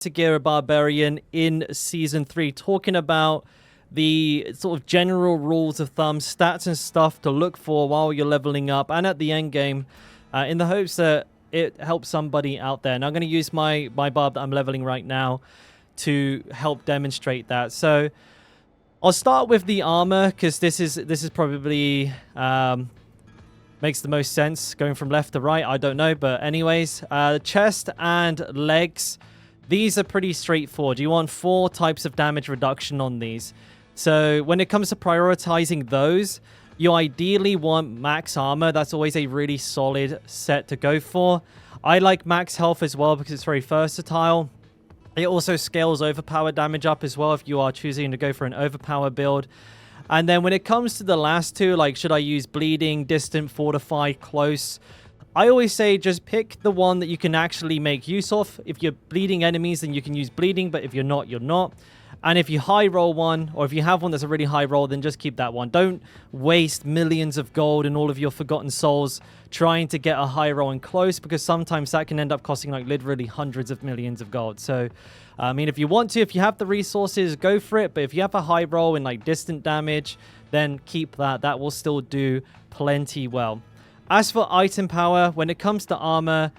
to Gear a Barbarian in Season 3, talking about the sort of general rules of thumb, stats and stuff to look for while you're leveling up and at the end game, in the hopes that it helps somebody out there. And I'm going to use my Barb that I'm leveling right now to help demonstrate that. So I'll start with the armor, because this is probably makes the most sense going from left to right. I don't know, but anyways, chest and legs, these are pretty straightforward. You want 4 types of damage reduction on these. So when it comes to prioritizing those, you ideally want max armor. That's always a really solid set to go for. I like max health as well because it's very versatile. It also scales overpower damage up as well if you are choosing to go for an overpower build. And then when it comes to the last two, like should I use bleeding, distant, fortified, close, I always say just pick the one that you can actually make use of. If you're bleeding enemies, then you can use bleeding, but if you're not, you're not. And if you high roll one, or if you have one that's a really high roll, then just keep that one. Don't waste millions of gold and all of your forgotten souls trying to get a high roll and close, because sometimes that can end up costing like literally hundreds of millions of gold. So, I mean, if you want to, if you have the resources, go for it. But if you have a high roll in like distant damage, then keep that. That will still do plenty well. As for item power, when it comes to armor,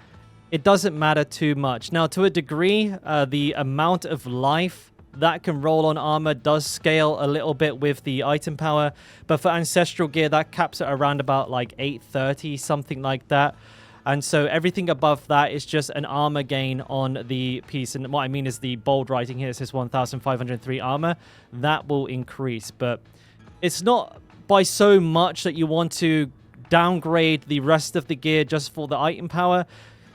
it doesn't matter too much. Now, to a degree, the amount of life that can roll on armor does scale a little bit with the item power, but for ancestral gear that caps it around about like 830, something like that. And so everything above that is just an armor gain on the piece. And what I mean is the bold writing here says 1503 armor. That will increase, but it's not by so much that you want to downgrade the rest of the gear just for the item power.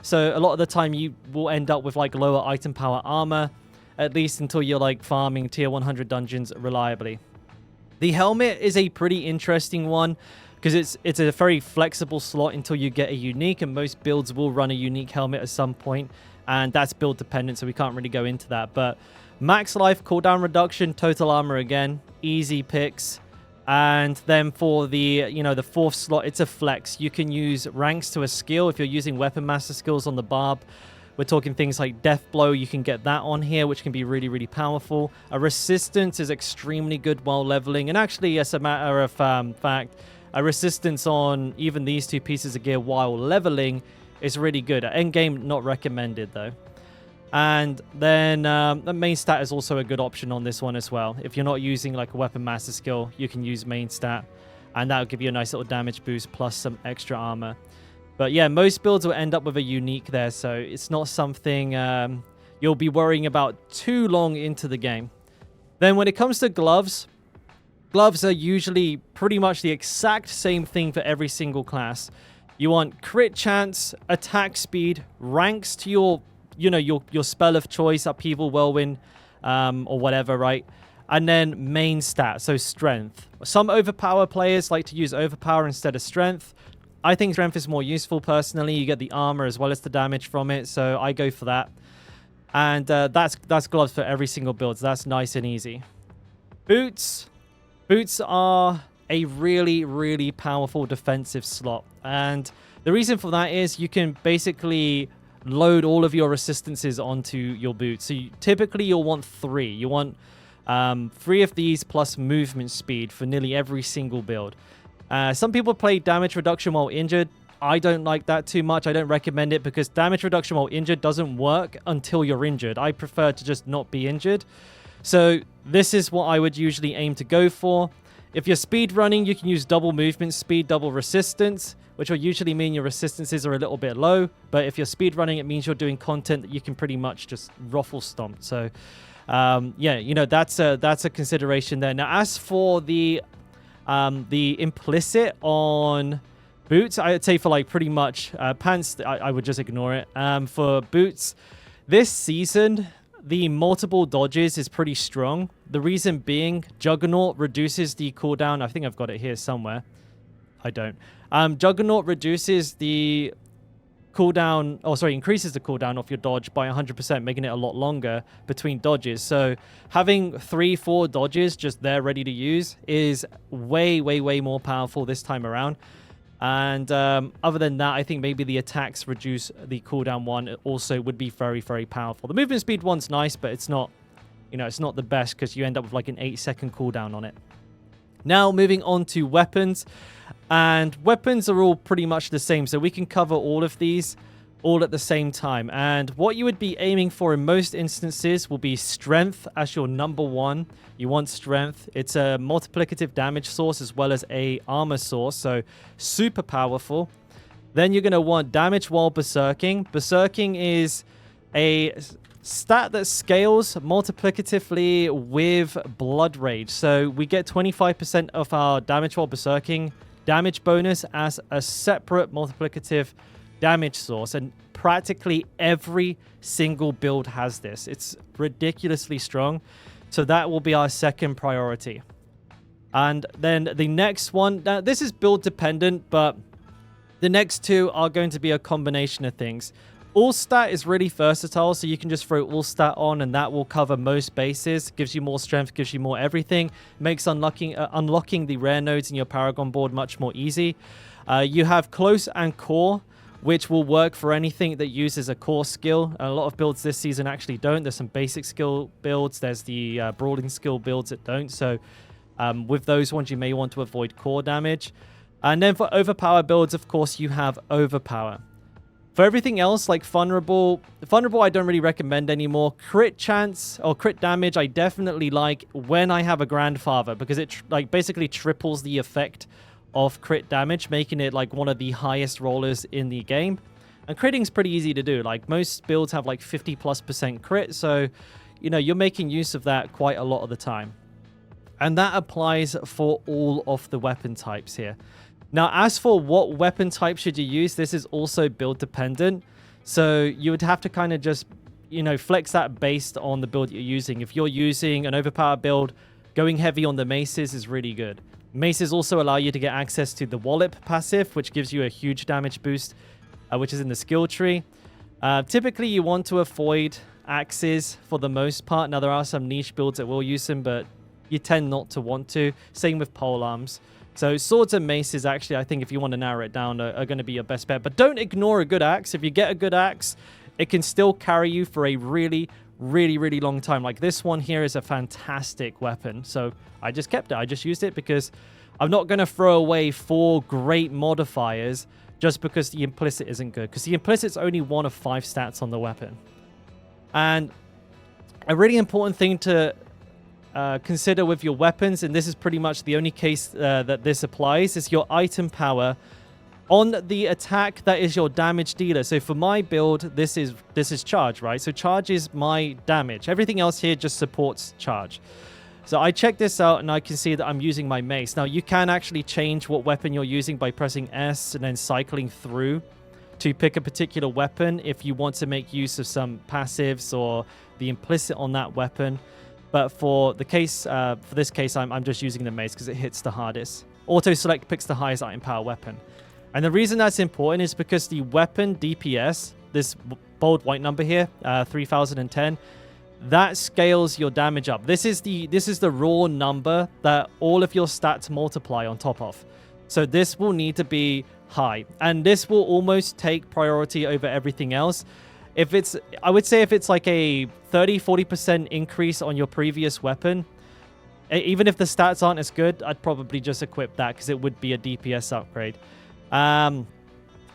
So a lot of the time you will end up with like lower item power armor, at least until you're like farming tier 100 dungeons reliably. The helmet is a pretty interesting one because it's a very flexible slot until you get a unique, and most builds will run a unique helmet at some point, and that's build dependent, so we can't really go into that. But max life, cooldown reduction, total armor again, easy picks. And then for the, the 4th slot, it's a flex. You can use ranks to a skill if you're using weapon master skills on the Barb. We're talking things like Death Blow. You can get that on here, which can be really, really powerful. A Resistance is extremely good while leveling. And actually, as a matter of fact, a Resistance on even these 2 pieces of gear while leveling is really good. At endgame, not recommended, though. And then the main stat is also a good option on this one as well. If you're not using like a weapon master skill, you can use main stat. And that'll give you a nice little damage boost plus some extra armor. But yeah, most builds will end up with a unique there, so it's not something you'll be worrying about too long into the game. Then when it comes to gloves, gloves are usually pretty much the exact same thing for every single class. You want crit chance, attack speed, ranks to your spell of choice, upheaval, whirlwind, or whatever, right? And then main stat, so strength. Some overpower players like to use overpower instead of strength. I think strength is more useful personally. You get the armor as well as the damage from it, so I go for that. And that's gloves for every single build, so that's nice and easy. Boots. Boots are a really, really powerful defensive slot. And the reason for that is you can basically load all of your resistances onto your boots. So typically you'll want 3. You want 3 of these plus movement speed for nearly every single build. Some people play damage reduction while injured. I don't like that too much. I don't recommend it because damage reduction while injured doesn't work until you're injured. I prefer to just not be injured. So this is what I would usually aim to go for. If you're speed running, you can use double movement speed, double resistance, which will usually mean your resistances are a little bit low. But if you're speed running, it means you're doing content that you can pretty much just ruffle stomp. So yeah, that's a consideration there. Now, as for the implicit on boots, I'd say for like pretty much pants, I would just ignore it. For boots, this season, the multiple dodges is pretty strong. The reason being, Juggernaut reduces the cooldown. I think I've got it here somewhere. I don't. Juggernaut reduces the cooldown, increases the cooldown of your dodge by 100%, making it a lot longer between dodges. So having 3-4 dodges just there ready to use is way, way, way more powerful this time around. And other than that, I think maybe the attacks reduce the cooldown one also would be very, very powerful. The movement speed one's nice, but it's not, it's not the best because you end up with like an 8-second cooldown on it. Now, moving on to weapons. And weapons are all pretty much the same, so we can cover all of these all at the same time. And what you would be aiming for in most instances will be strength as your number one. You want strength. It's a multiplicative damage source as well as a armor source, so super powerful. Then you're going to want damage while berserking. Berserking is a stat that scales multiplicatively with blood rage. So we get 25% of our damage while berserking damage bonus as a separate multiplicative damage source, and practically every single build has this. It's ridiculously strong, so that will be our second priority. And then the next one, now this is build dependent, but the next two are going to be a combination of things. All stat is really versatile, so you can just throw all stat on and that will cover most bases. Gives you more strength, gives you more everything. Makes unlocking the rare nodes in your Paragon board much more easy. You have close and core, which will work for anything that uses a core skill. A lot of builds this season actually don't. There's some basic skill builds. There's the brawling skill builds that don't. So with those ones, you may want to avoid core damage. And then for overpower builds, of course, you have overpower. For everything else, like vulnerable I don't really recommend anymore. Crit chance or crit damage, I definitely like when I have a grandfather, because it basically triples the effect of crit damage, making it like one of the highest rollers in the game. And critting's pretty easy to do. Like most builds have like 50+% crit, so you're making use of that quite a lot of the time. And that applies for all of the weapon types here. Now, as for what weapon type should you use, this is also build dependent. So you would have to kind of just, flex that based on the build you're using. If you're using an overpower build, going heavy on the maces is really good. Maces also allow you to get access to the Wallop passive, which gives you a huge damage boost, which is in the skill tree. Typically, you want to avoid axes for the most part. Now, there are some niche builds that will use them, but you tend not to want to. Same with polearms. So swords and maces, actually, I think if you want to narrow it down, are going to be your best bet. But don't ignore a good axe. If you get a good axe, it can still carry you for a really, really, really long time. Like this one here is a fantastic weapon. So I just kept it. I just used it because I'm not going to throw away 4 great modifiers just because the implicit isn't good. Because the implicit's only 1 of 5 stats on the weapon. And a really important thing to consider with your weapons, and this is pretty much the only case that this applies, is your item power on the attack that is your damage dealer. So for my build, this is charge, right? So charge is my damage. Everything else here just supports charge. So I checked this out and I can see that I'm using my mace. Now you can actually change what weapon you're using by pressing S and then cycling through to pick a particular weapon if you want to make use of some passives or the implicit on that weapon. But for this case, I'm just using the mace because it hits the hardest. Auto select picks the highest item power weapon. And the reason that's important is because the weapon DPS, this bold white number here, 3010, that scales your damage up. This is the raw number that all of your stats multiply on top of. So this will need to be high. And this will almost take priority over everything else. I would say if it's like a 30-40% increase on your previous weapon, even if the stats aren't as good, I'd probably just equip that because it would be a DPS upgrade.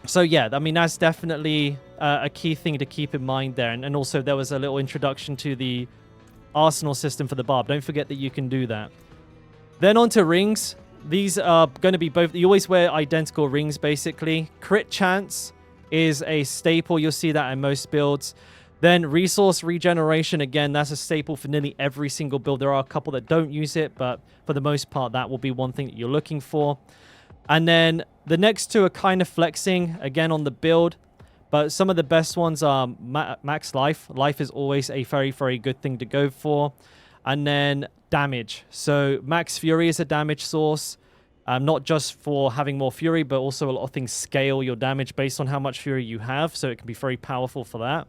So yeah, I mean, that's definitely a key thing to keep in mind there. And also there was a little introduction to the arsenal system for the Barb. Don't forget that you can do that. Then on to rings. These are going to be both, you always wear identical rings basically. Crit chance is a staple. You'll see that in most builds. Then resource regeneration, again, that's a staple for nearly every single build. There are a couple that don't use it, but for the most part, that will be one thing that you're looking for. And then the next two are kind of flexing, again, on the build. But some of the best ones are max life. Life is always a very, very good thing to go for. And then damage. So max fury is a damage source. Not just for having more fury, but also a lot of things scale your damage based on how much fury you have. So it can be very powerful for that.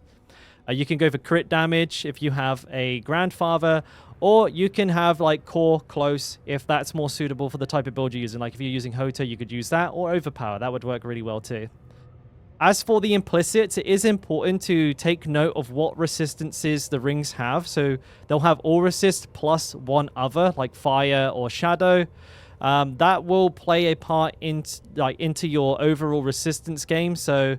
You can go for crit damage if you have a grandfather, Or you can have like core, close, if that's more suitable for the type of build you're using. Like if you're using Hota, you could use that, or overpower. That would work really well too. As for the implicits, it is important to take note of what resistances the rings have. So they'll have all resist plus one other, like fire or shadow. That will play a part into your overall resistance game. So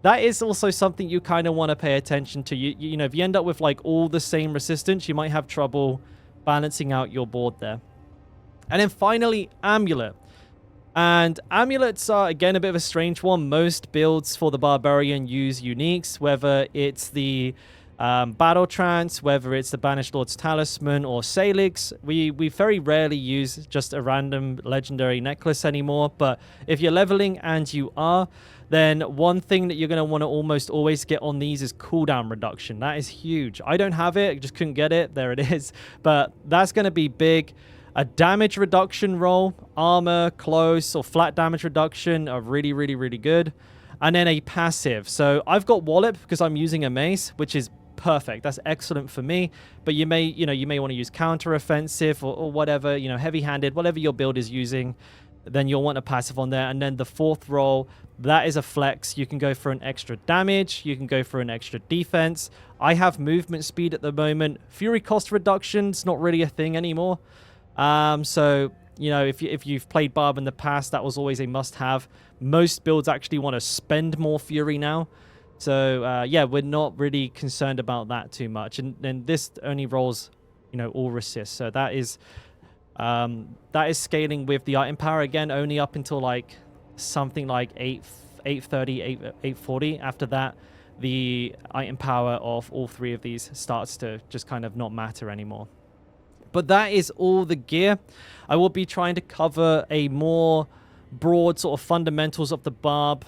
that is also something you kind of want to pay attention to. You know, if you end up with like all the same resistance, you might have trouble balancing out your board there. And then finally, Amulet. And amulets are, again, a bit of a strange one. Most builds for the Barbarian use uniques, whether it's the Battle Trance, whether it's the Banished Lord's Talisman or Salix. We very rarely use just a random legendary necklace anymore. But if you're leveling, and you are, then one thing that you're going to want to almost always get on these is cooldown reduction. That is huge. I don't have it. I just couldn't get it. There it is. But that's going to be big. A damage reduction roll, armor, close, or flat damage reduction are really, really, really good. And then a passive. So I've got Wallop because I'm using a mace, which is perfect. That's excellent for me. But you may want to use counter offensive or whatever, heavy-handed, whatever your build is using. Then you'll want a passive on there. And then the fourth roll, that is a flex. You can go for an extra damage. You can go for an extra defense. I have movement speed at the moment. Fury cost reduction's not really a thing anymore. So, if you've played Barb in the past, that was always a must-have. Most builds actually want to spend more Fury now. So, yeah, we're not really concerned about that too much. And then this only rolls, all resist. So that is scaling with the item power, again, only up until, like, something like 830, 840. After that, the item power of all three of these starts to just kind of not matter anymore. But that is all the gear. I will be trying to cover a more broad sort of fundamentals of the Barb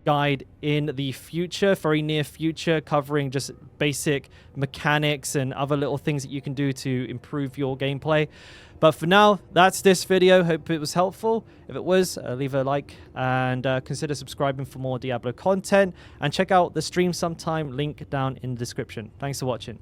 guide in the future, very near future, covering just basic mechanics and other little things that you can do to improve your gameplay. But for now, that's this video. Hope it was helpful. If it was, leave a like and consider subscribing for more Diablo content. And check out the stream sometime, link down in the description. Thanks for watching.